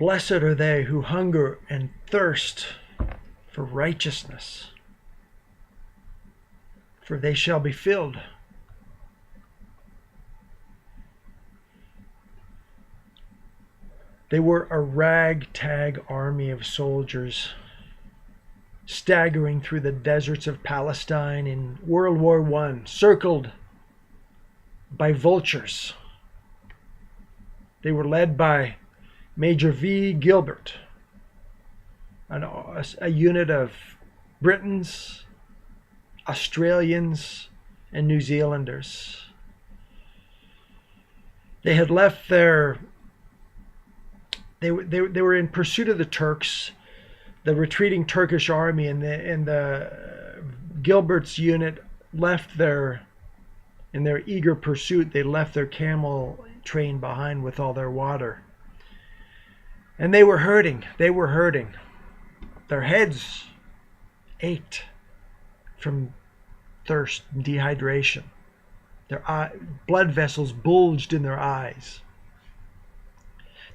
Blessed are they who hunger and thirst for righteousness, for they shall be filled. They were a ragtag army of soldiers staggering through the deserts of Palestine in World War I, circled by vultures. They were led by Major V. Gilbert, a unit of Britons, Australians, and New Zealanders. They had left their... They were in pursuit of the Turks, the retreating Turkish army, and the Gilbert's unit left in their eager pursuit, they left their camel train behind with all their water. And they were hurting. Their heads ached from thirst and dehydration. Their blood vessels bulged in their eyes.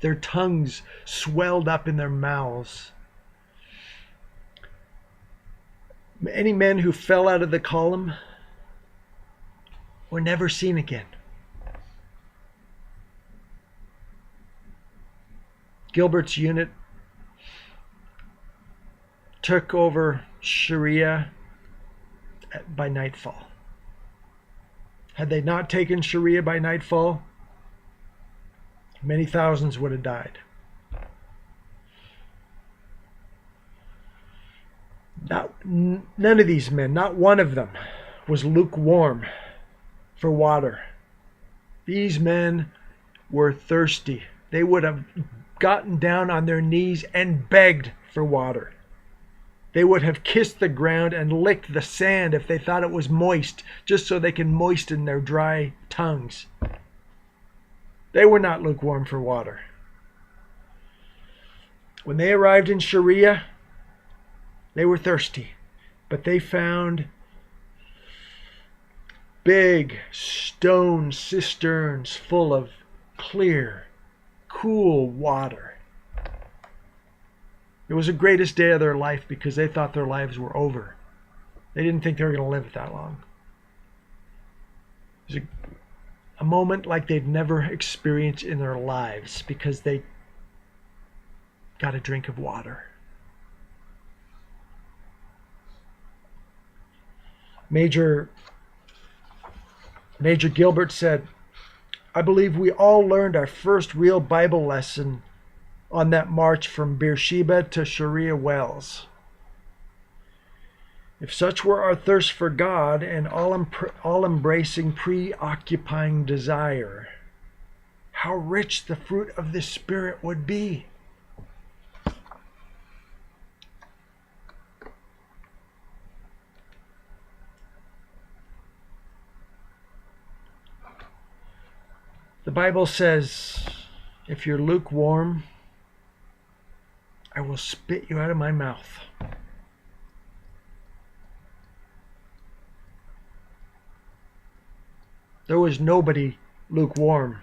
Their tongues swelled up in their mouths. Any men who fell out of the column were never seen again. Gilbert's unit took over Sharia by nightfall. Had they not taken Sharia by nightfall, many thousands would have died. None of these men, not one of them, was lukewarm for water. These men were thirsty. They would have gotten down on their knees and begged for water. They would have kissed the ground and licked the sand if they thought it was moist, just so they can moisten their dry tongues. They were not lukewarm for water. When they arrived in Sharia, they were thirsty, but they found big stone cisterns full of clear, cool water. It was the greatest day of their life because they thought their lives were over. They didn't think they were going to live that long. It was a moment like they'd never experienced in their lives because they got a drink of water. Major Gilbert said, "I believe we all learned our first real Bible lesson on that march from Beersheba to Sharia Wells. If such were our thirst for God and all-embracing, preoccupying desire, how rich the fruit of the Spirit would be." The Bible says, if you're lukewarm, I will spit you out of my mouth. There was nobody lukewarm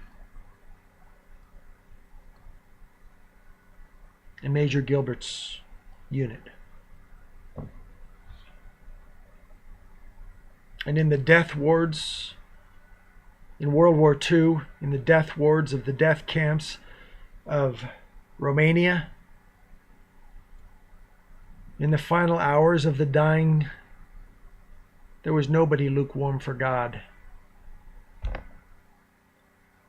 in Major Gilbert's unit. And in the death wards, in World War II, in the death wards of the death camps of Romania, in the final hours of the dying, there was nobody lukewarm for God.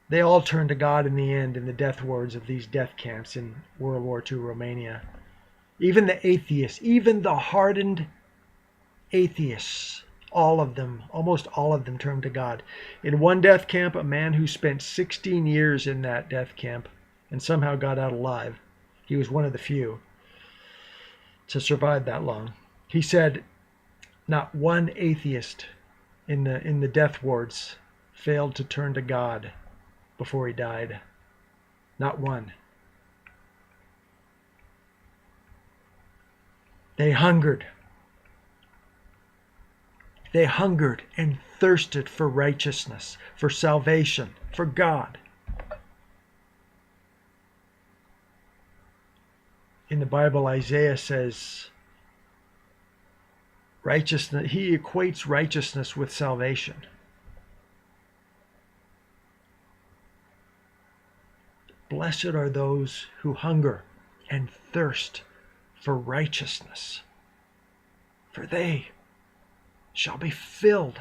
They all turned to God in the end in the death wards of these death camps in World War II Romania. Even the atheists, even the hardened atheists, all of them, almost all of them turned to God. In one death camp, a man who spent 16 years in that death camp and somehow got out alive, he was one of the few to survive that long. He said not one atheist in the death wards failed to turn to God before he died. Not one. They hungered. They hungered and thirsted for righteousness, for salvation, for God. In the Bible, Isaiah says, righteousness, he equates righteousness with salvation. Blessed are those who hunger and thirst for righteousness, for they shall be filled.